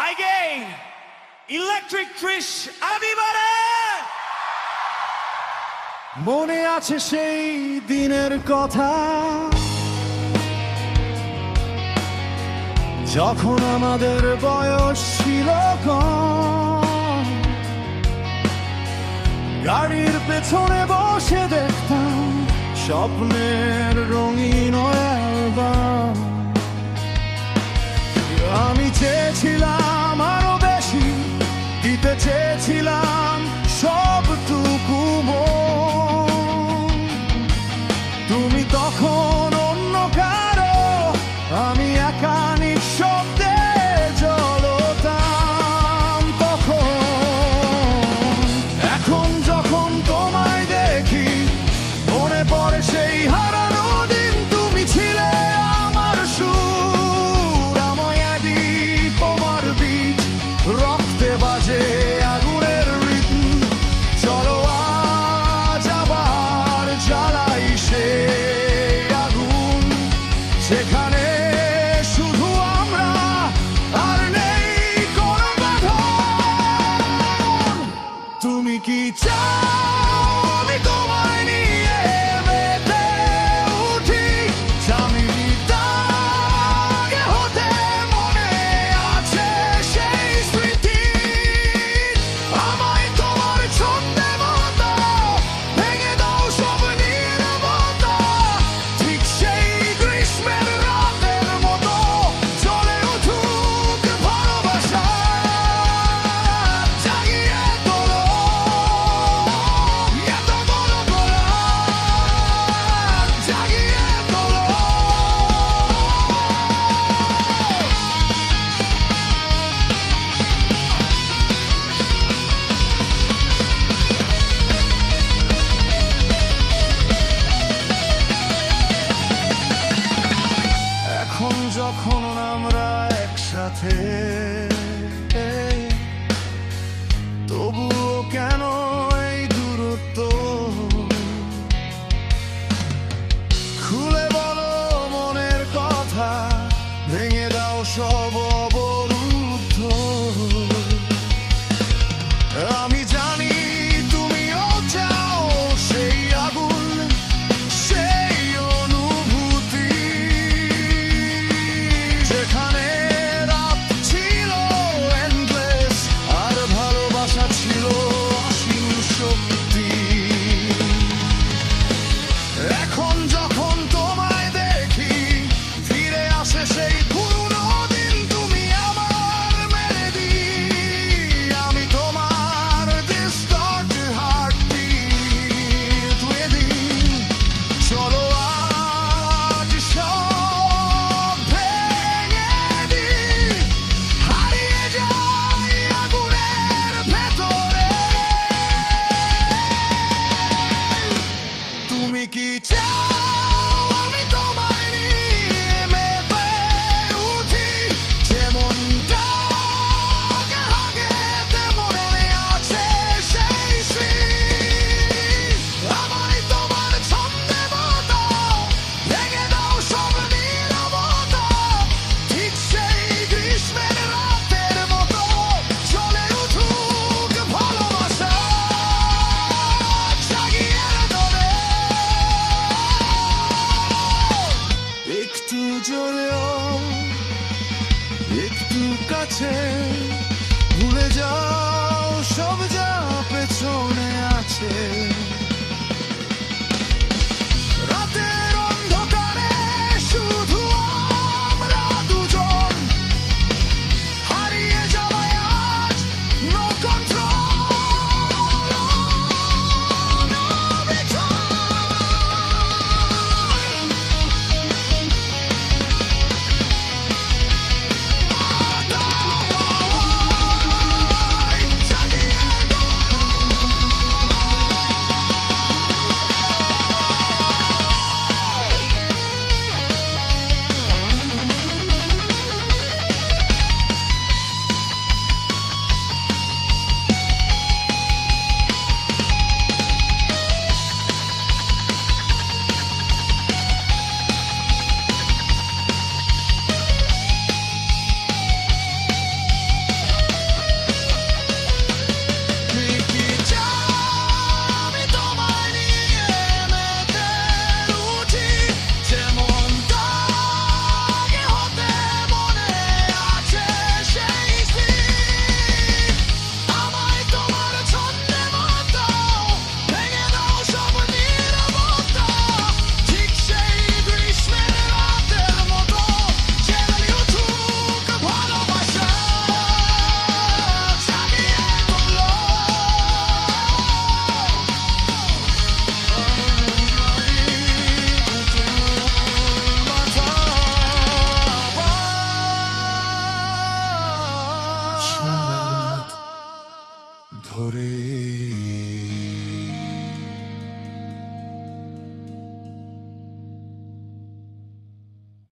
Again, Electric Trish Abibare! মনে আছে সেই দিনের কথা, যখন আমাদের বয়স ছিল কম। গাড়ির পেছনে বসে দেখতাম স্বপ্নের রঙিন অ্যালবাম। আমি চেয়েছিলাম আরো বেশি, দিতে চেয়েছিলাম সবটুকু মন। তুমি তখন অন্য কারো, আমি একা নিঃশব্দে জ্বলতাম তখন। এখন যখন তোমায় দেখি, মনে পড়ে সেই হারানো দিন। তুমি ছিলে আমার সুর, আমায় দ্বীপ তোমার বীজ, রক্তে বাজে আগুনের রিদম। চলো আজ আবার জ্বালাই সেই আগুন, সেখানে শুধু আমরা, আর নেই কোনো বাঁধন। তুমি কি চাও আমি তোমায় নিয়ে মেতে উঠি? স্বামীর দাগে হতে মনে আছে সেই স্মৃতি। আমায় তোমার ছন্দে মতো ভেঙে দাও সব নীরবতা। ঠিক সেই গ্রীষ্মের রাতের মতো চলে উঠুক ভালোবাসা। জাগিয়ে তোলো এত বড় গোলা, জাগিয়ে তোলো। এখন যখন আমরা একসাথে, তবুও কেন এই দূরত্ব? খুলে বলো মনের কথা, ভেঙে দাও সব অবরুদ্ধ। আমি জানি তুমিও চাও সেই আগুন, সেই অনুভূতি, যেখানে রাত ছিল endless, আর ভালোবাসা ছিল অসীম শক্তি। এখন যখন তোমায় দেখি, ফিরে আসে সেই পুরনো দিন। তুমি আমার মেলেডি, আমি তোমার distorted heartbeat within। চলো আজ সব ভেঙে দিই, হারিয়ে যাই আগুনের ভেতরে। তুমি কি চাও আমি তোমায় নিয়ে মেতে উঠি? যেমনটা আগে আগে তেমনই আছে সেই স্মৃতি। আমায় তোমার ছন্দে মতো ভেঙে দাও সব নীরবতা। ঠিক সেই গ্রীষ্মের রাতের মতো চলে উঠুক ভালোবাসা। জাগিয়ে তোলে একটু জোরেও, একটু কাছে, ভুলে যাও সব যা পেছনে আছে।